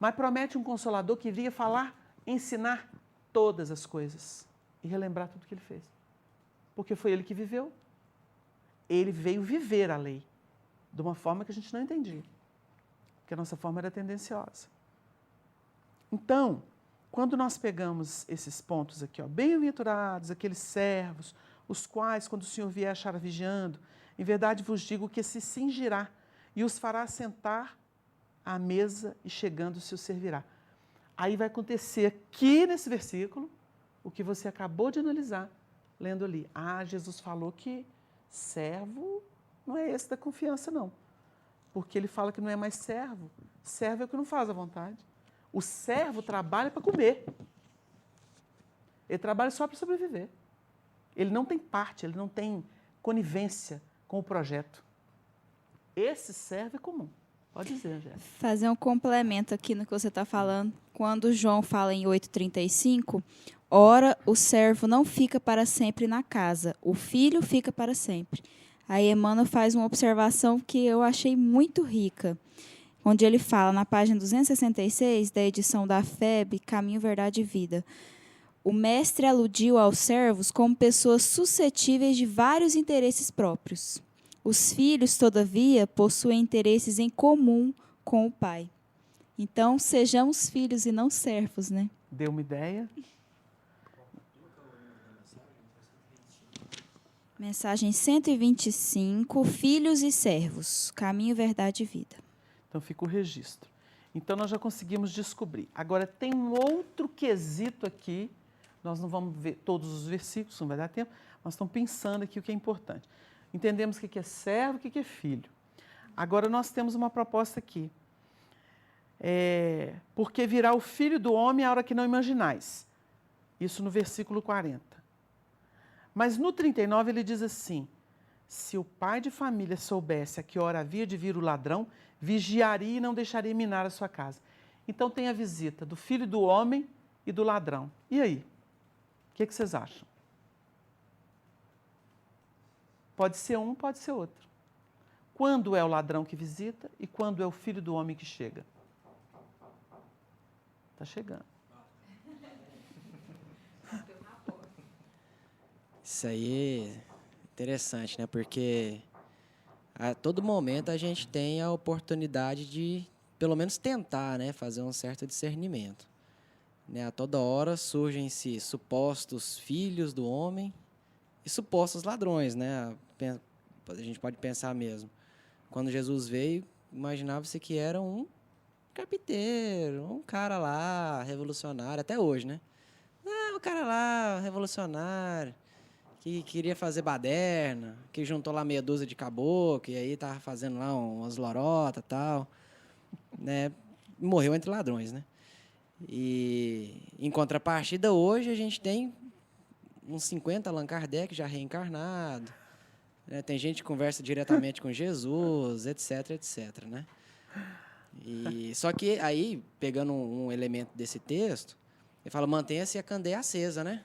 Mas promete um consolador que viria falar, ensinar todas as coisas e relembrar tudo que ele fez. Porque foi ele que viveu. Ele veio viver a lei de uma forma que a gente não entendia, porque a nossa forma era tendenciosa. Então, quando nós pegamos esses pontos aqui, ó, bem-aventurados aqueles servos, os quais, quando o Senhor vier achar vigiando, em verdade vos digo que se cingirá e os fará sentar à mesa e chegando se os servirá. Aí vai acontecer aqui nesse versículo o que você acabou de analisar, lendo ali. Ah, Jesus falou que servo não é esse da confiança, não. Porque ele fala que não é mais servo. Servo é o que não faz a vontade. O servo trabalha para comer. Ele trabalha só para sobreviver. Ele não tem parte, ele não tem conivência com o projeto. Esse servo é comum. Pode dizer, Angélica. Fazer um complemento aqui no que você está falando. Quando João fala em 8,35, ora, o servo não fica para sempre na casa, o filho fica para sempre. Aí Emmanuel faz uma observação que eu achei muito rica, onde ele fala, na página 266 da edição da FEB, Caminho, Verdade e Vida, o mestre aludiu aos servos como pessoas suscetíveis de vários interesses próprios. Os filhos, todavia, possuem interesses em comum com o pai. Então, sejamos filhos e não servos, né? Deu uma ideia? Mensagem 125, Filhos e Servos, Caminho, Verdade e Vida. Então fica o registro. Então nós já conseguimos descobrir. Agora tem um outro quesito aqui, nós não vamos ver todos os versículos, não vai dar tempo, nós estamos pensando aqui o que é importante. Entendemos o que é servo, o que é filho. Agora nós temos uma proposta aqui. Porque virá o filho do homem a hora que não imaginais. Isso no versículo 40. Mas no 39 ele diz assim, se o pai de família soubesse a que hora havia de vir o ladrão, vigiaria e não deixaria minar a sua casa. Então tem a visita do filho do homem e do ladrão. E aí? O que vocês acham? Pode ser um, pode ser outro. Quando é o ladrão que visita e quando é o filho do homem que chega? Está chegando. Isso aí é interessante, né? Porque a todo momento a gente tem a oportunidade de, pelo menos, tentar, né? Fazer um certo discernimento. Né? A toda hora surgem-se supostos filhos do homem e supostos ladrões, né? A gente pode pensar mesmo. Quando Jesus veio, imaginava-se que era um carpinteiro, um cara lá, revolucionário, até hoje, né? O cara lá, revolucionário, que queria fazer baderna, que juntou lá meia dúzia de caboclo, e aí tava fazendo lá umas lorotas e tal, né? Morreu entre ladrões, né? E, em contrapartida, hoje a gente tem uns 50 Allan Kardec já reencarnado, né? Tem gente que conversa diretamente com Jesus, etc, etc, né? E, só que aí, pegando um elemento desse texto, ele fala, mantenha-se a candeia acesa, né?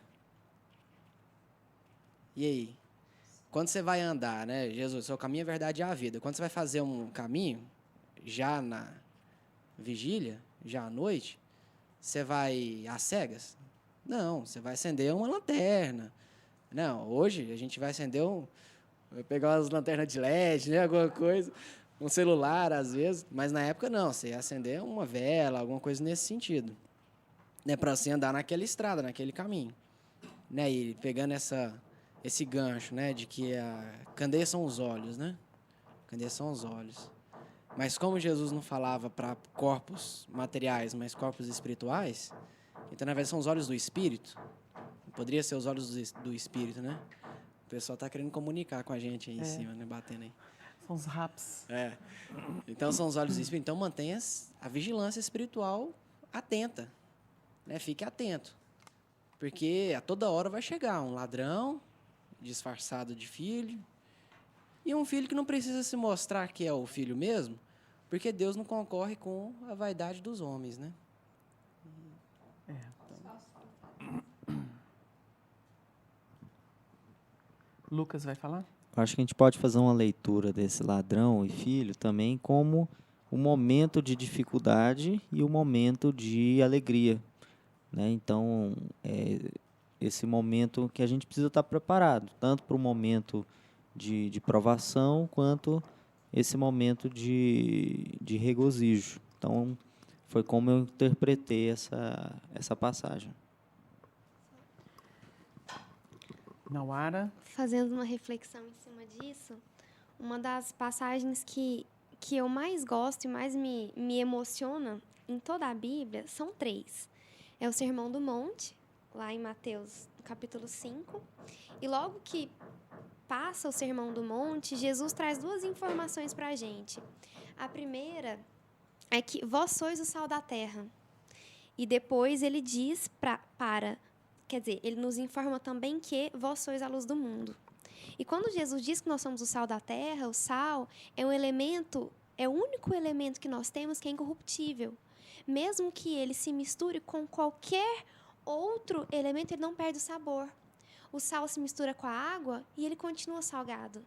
E aí? Quando você vai andar, né? Jesus, seu caminho é a verdade e a vida. Quando você vai fazer um caminho, já na vigília, já à noite, você vai às cegas? Não, você vai acender uma lanterna. Não, hoje a gente vai acender vai pegar umas lanternas de LED, né? Alguma coisa, um celular às vezes, mas na época não, você ia acender uma vela, alguma coisa nesse sentido. Né, para você andar naquela estrada, naquele caminho. Né, e pegando esse gancho, né, de que a candeia são os olhos, né? Candeia são os olhos. Mas como Jesus não falava para corpos materiais, mas corpos espirituais, então na verdade são os olhos do espírito. Poderia ser os olhos do espírito, né? O pessoal está querendo comunicar com a gente aí em cima, né, batendo aí. São os raps. Então são os olhos do espírito. Então mantenha a vigilância espiritual atenta, né? Fique atento, porque a toda hora vai chegar um ladrão disfarçado de filho e um filho que não precisa se mostrar que é o filho mesmo, porque Deus não concorre com a vaidade dos homens, né? Lucas vai falar? Acho que a gente pode fazer uma leitura desse ladrão e filho também como um momento de dificuldade e um momento de alegria, né? Então, esse momento que a gente precisa estar preparado, tanto para o momento de provação, quanto esse momento de regozijo. Então, foi como eu interpretei essa passagem. Nauara? Fazendo uma reflexão em cima disso, uma das passagens que eu mais gosto e mais me emociona em toda a Bíblia são 3. É o Sermão do Monte, lá em Mateus, no capítulo 5. E logo que passa o Sermão do Monte, Jesus traz duas informações para a gente. A primeira é que vós sois o sal da terra. E depois ele diz quer dizer, ele nos informa também que vós sois a luz do mundo. E quando Jesus diz que nós somos o sal da terra, o sal é um elemento, é o único elemento que nós temos que é incorruptível. Mesmo que ele se misture com qualquer outro elemento, ele não perde o sabor. O sal se mistura com a água e ele continua salgado.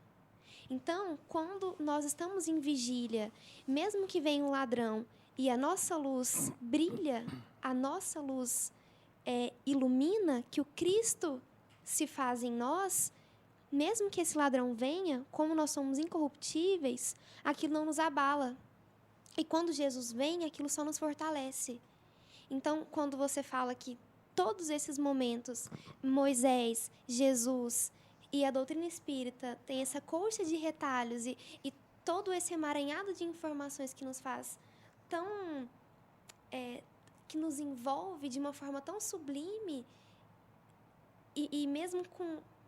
Então, quando nós estamos em vigília, mesmo que venha um ladrão e a nossa luz brilha, a nossa luz ilumina, que o Cristo se faz em nós, mesmo que esse ladrão venha, como nós somos incorruptíveis, aquilo não nos abala. E quando Jesus vem, aquilo só nos fortalece. Então, quando você fala que todos esses momentos, Moisés, Jesus e a doutrina espírita tem essa colcha de retalhos e todo esse emaranhado de informações que nos faz tão... que nos envolve de uma forma tão sublime e mesmo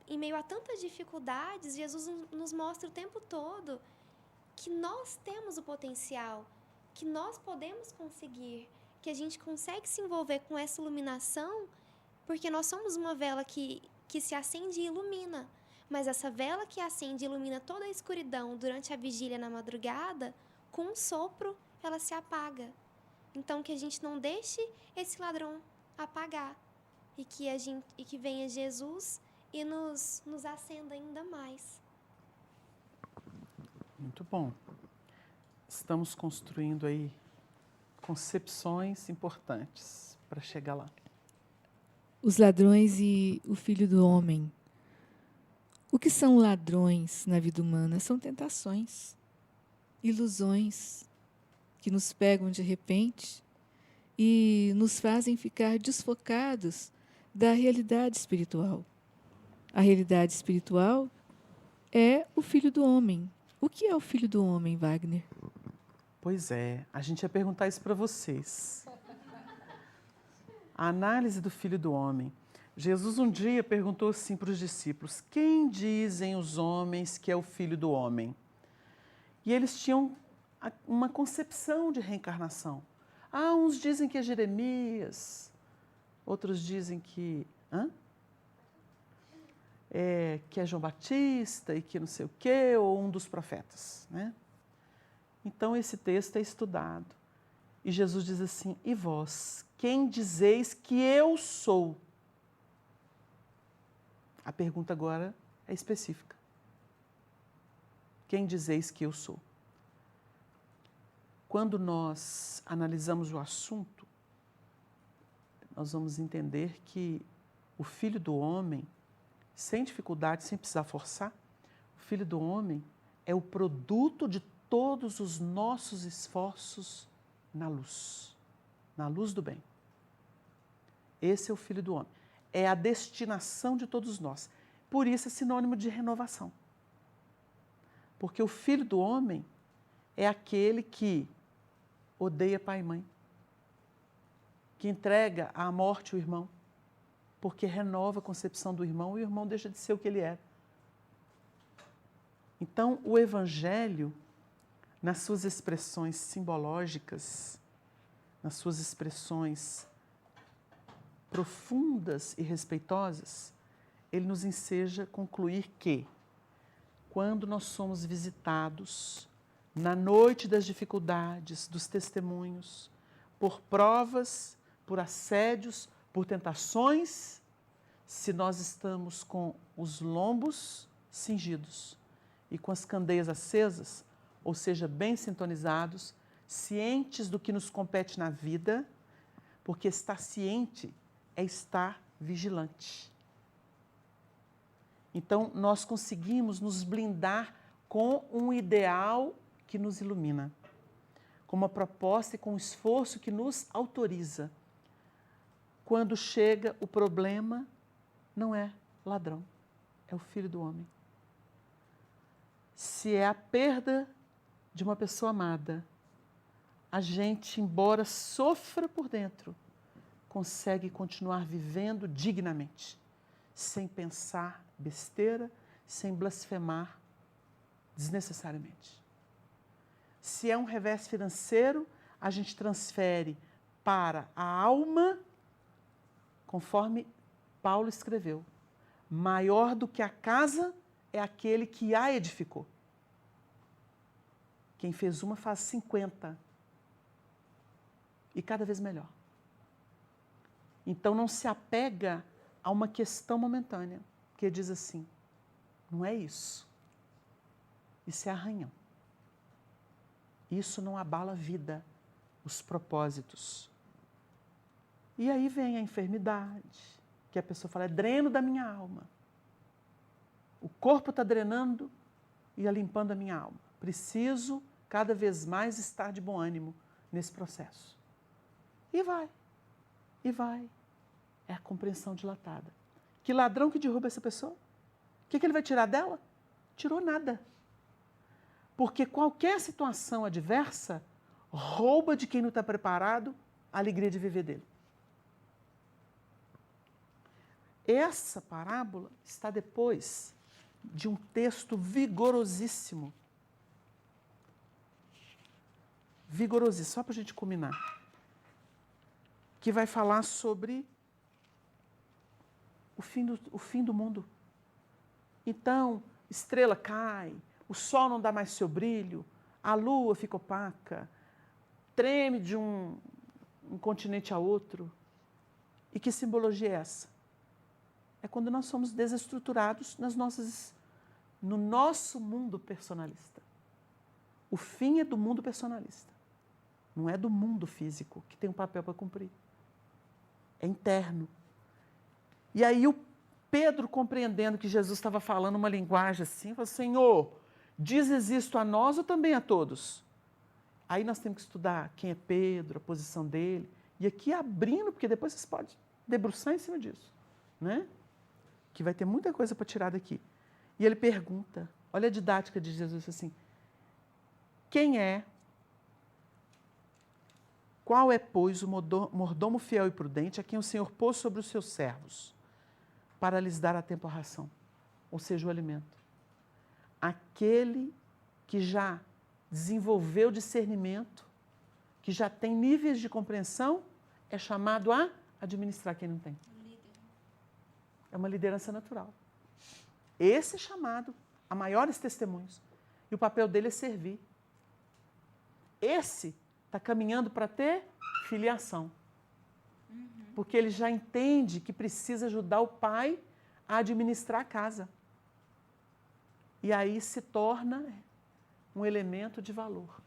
em meio a tantas dificuldades, Jesus nos mostra o tempo todo que nós temos o potencial, que nós podemos conseguir, que a gente consegue se envolver com essa iluminação, porque nós somos uma vela que se acende e ilumina. Mas essa vela que acende e ilumina toda a escuridão durante a vigília na madrugada, com um sopro, ela se apaga. Então, que a gente não deixe esse ladrão apagar e que venha Jesus e nos acenda ainda mais. Muito bom. Estamos construindo aí concepções importantes para chegar lá. Os ladrões e o Filho do Homem. O que são ladrões na vida humana? São tentações, ilusões que nos pegam de repente e nos fazem ficar desfocados da realidade espiritual. A realidade espiritual é o Filho do Homem. O que é o Filho do Homem, Wagner? Pois é, a gente ia perguntar isso para vocês. A análise do Filho do Homem. Jesus um dia perguntou assim para os discípulos: quem dizem os homens que é o Filho do Homem? E eles tinham uma concepção de reencarnação. Uns dizem que é Jeremias, outros dizem que é João Batista e que não sei o quê, ou um dos profetas, né? Então esse texto é estudado. E Jesus diz assim: e vós, quem dizeis que eu sou? A pergunta agora é específica. Quem dizeis que eu sou? Quando nós analisamos o assunto, nós vamos entender que o Filho do Homem, sem dificuldade, sem precisar forçar, o Filho do Homem é o produto de todos os nossos esforços na luz do bem. Esse é o Filho do Homem. É a destinação de todos nós. Por isso é sinônimo de renovação. Porque o Filho do Homem é aquele que odeia pai e mãe, que entrega à morte o irmão, porque renova a concepção do irmão e o irmão deixa de ser o que ele era. Então, o Evangelho, nas suas expressões simbológicas, nas suas expressões profundas e respeitosas, ele nos enseja concluir que, quando nós somos visitados na noite das dificuldades, dos testemunhos, por provas, por assédios, por tentações, se nós estamos com os lombos cingidos e com as candeias acesas, ou seja, bem sintonizados, cientes do que nos compete na vida, porque estar ciente é estar vigilante. Então, nós conseguimos nos blindar com um ideal que nos ilumina, com uma proposta e com um esforço que nos autoriza. Quando chega o problema, não é ladrão, é o Filho do Homem. Se é a perda de uma pessoa amada, a gente, embora sofra por dentro, consegue continuar vivendo dignamente, sem pensar besteira, sem blasfemar desnecessariamente. Se é um revés financeiro, a gente transfere para a alma, conforme Paulo escreveu. Maior do que a casa é aquele que a edificou. Quem fez uma faz 50. E cada vez melhor. Então não se apega a uma questão momentânea, que diz assim, não é isso. Isso é arranhão. Isso não abala a vida, os propósitos. E aí vem a enfermidade, que a pessoa fala, é dreno da minha alma. O corpo está drenando e limpando a minha alma. Preciso cada vez mais estar de bom ânimo nesse processo. E vai, e vai. É a compreensão dilatada. Que ladrão que derruba essa pessoa? O que ele vai tirar dela? Tirou nada. Porque qualquer situação adversa rouba de quem não está preparado a alegria de viver dele. Essa parábola está depois de um texto vigorosíssimo. Vigorosíssimo, só para a gente combinar. Que vai falar sobre o fim do mundo. Então, estrela cai, o sol não dá mais seu brilho, a lua fica opaca, treme de um continente a outro. E que simbologia é essa? É quando nós somos desestruturados no nosso mundo personalista. O fim é do mundo personalista. Não é do mundo físico, que tem um papel para cumprir. É interno. E aí o Pedro, compreendendo que Jesus estava falando uma linguagem assim, falou, Senhor, dizes isto a nós ou também a todos? Aí nós temos que estudar quem é Pedro, a posição dele. E aqui abrindo, porque depois vocês podem debruçar em cima disso. Né? Que vai ter muita coisa para tirar daqui. E ele pergunta, olha a didática de Jesus assim, qual é, pois, o mordomo fiel e prudente a quem o Senhor pôs sobre os seus servos, para lhes dar a tempo a ração, ou seja, o alimento? Aquele que já desenvolveu discernimento, que já tem níveis de compreensão, é chamado a administrar quem não tem. É uma liderança natural. Esse é chamado a maiores testemunhos. E o papel dele é servir. Esse está caminhando para ter filiação. Porque ele já entende que precisa ajudar o pai a administrar a casa. E aí se torna um elemento de valor.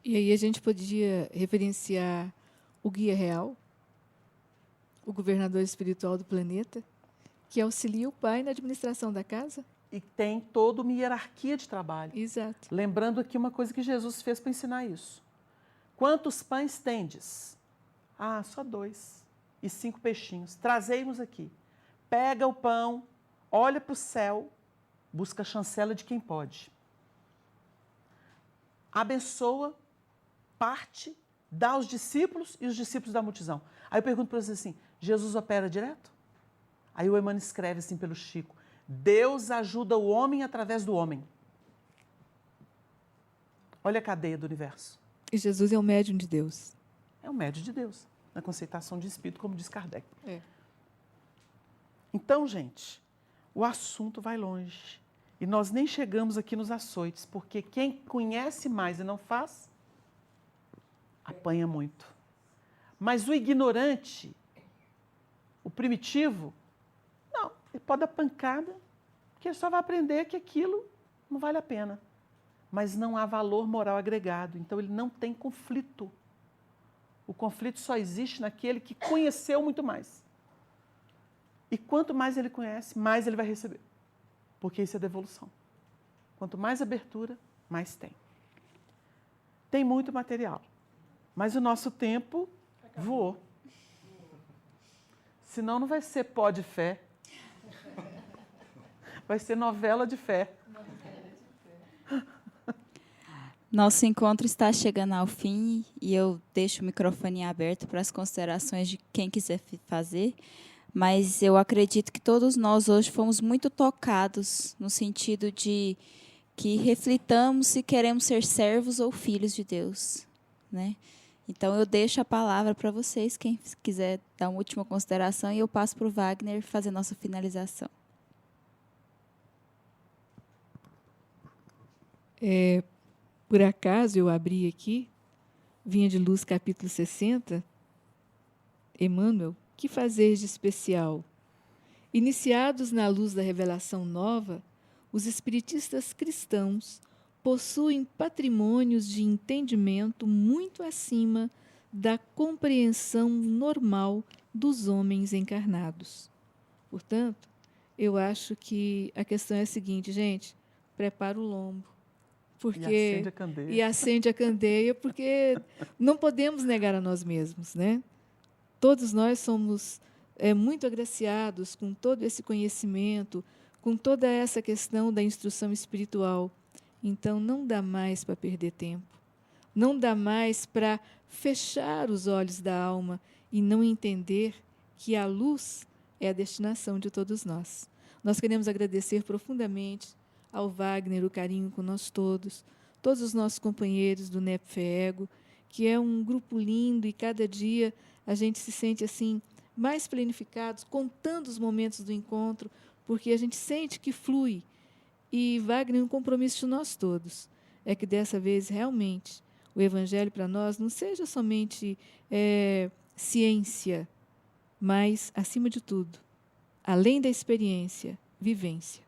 E aí a gente podia referenciar o guia real, o governador espiritual do planeta, que auxilia o pai na administração da casa. E tem toda uma hierarquia de trabalho. Exato. Lembrando aqui uma coisa que Jesus fez para ensinar isso. Quantos pães tendes? Ah, só 2. E 5 peixinhos. Trazei-nos aqui. Pega o pão, olha para o céu, busca a chancela de quem pode. Abençoa, parte, dá aos discípulos e os discípulos da multidão. Aí eu pergunto para vocês assim, Jesus opera direto? Aí o Emmanuel escreve assim pelo Chico, Deus ajuda o homem através do homem. Olha a cadeia do universo. E Jesus é o médium de Deus. É o médium de Deus, na conceitação de espírito, como diz Kardec. É. Então, gente, o assunto vai longe. E nós nem chegamos aqui nos açoites, porque quem conhece mais e não faz, apanha muito. Mas o ignorante, o primitivo, não, ele pode dar pancada, porque ele só vai aprender que aquilo não vale a pena. Mas não há valor moral agregado, então ele não tem conflito. O conflito só existe naquele que conheceu muito mais. E quanto mais ele conhece, mais ele vai receber. Porque isso é devolução. Quanto mais abertura, mais tem. Tem muito material. Mas o nosso tempo voou. Senão não vai ser pó de fé. Vai ser novela de fé. Nosso encontro está chegando ao fim e eu deixo o microfone aberto para as considerações de quem quiser fazer, mas eu acredito que todos nós hoje fomos muito tocados no sentido de que reflitamos se queremos ser servos ou filhos de Deus, né? Então, eu deixo a palavra para vocês, quem quiser dar uma última consideração, e eu passo para o Wagner fazer nossa finalização. Por acaso, eu abri aqui, Vinha de Luz, capítulo 60, Emmanuel, que fazeres de especial? Iniciados na luz da revelação nova, os espiritistas cristãos possuem patrimônios de entendimento muito acima da compreensão normal dos homens encarnados. Portanto, eu acho que a questão é a seguinte, gente, prepara o lombo. E acende a candeia, porque não podemos negar a nós mesmos, né? Todos nós somos muito agraciados com todo esse conhecimento, com toda essa questão da instrução espiritual. Então, não dá mais para perder tempo. Não dá mais para fechar os olhos da alma e não entender que a luz é a destinação de todos nós. Nós queremos agradecer profundamente ao Wagner o carinho com nós todos os nossos companheiros do NEP FEEGO, que é um grupo lindo e cada dia a gente se sente assim mais planificados, contando os momentos do encontro, porque a gente sente que flui. E Wagner, um compromisso de nós todos é que dessa vez realmente o Evangelho para nós não seja somente ciência, mas, acima de tudo, além da experiência, vivência.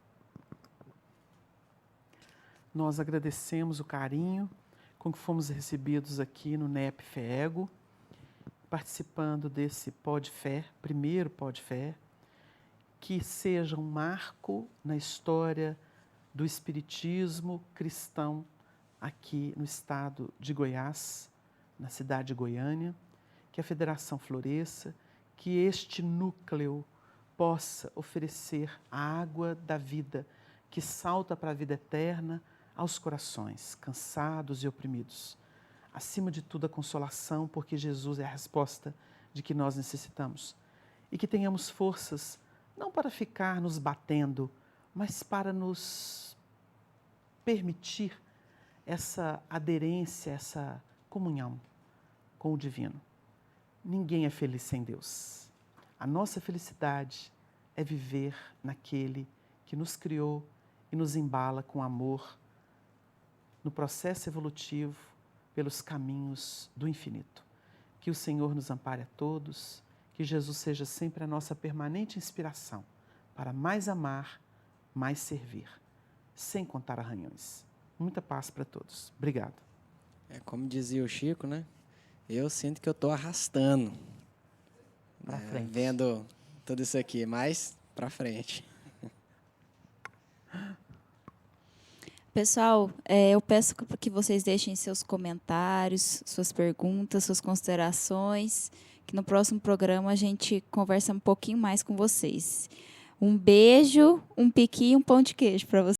Nós agradecemos o carinho com que fomos recebidos aqui no NEP FEEGO, participando desse Pod Fé, primeiro Pod Fé, que seja um marco na história do espiritismo cristão aqui no estado de Goiás, na cidade de Goiânia, que a Federação floresça, que este núcleo possa oferecer a água da vida que salta para a vida eterna aos corações cansados e oprimidos. Acima de tudo, a consolação, porque Jesus é a resposta de que nós necessitamos. E que tenhamos forças, não para ficar nos batendo, mas para nos permitir essa aderência, essa comunhão com o divino. Ninguém é feliz sem Deus. A nossa felicidade é viver naquele que nos criou e nos embala com amor no processo evolutivo pelos caminhos do infinito. Que o Senhor nos ampare a todos, que Jesus seja sempre a nossa permanente inspiração para mais amar, mais servir, sem contar arranhões. Muita paz para todos. Obrigado. Como dizia o Chico, né? Eu sinto que eu estou arrastando, Para frente. vendo tudo isso aqui, mas para frente. Pessoal, eu peço que vocês deixem seus comentários, suas perguntas, suas considerações, que no próximo programa a gente conversa um pouquinho mais com vocês. Um beijo, um piqui e um pão de queijo para vocês.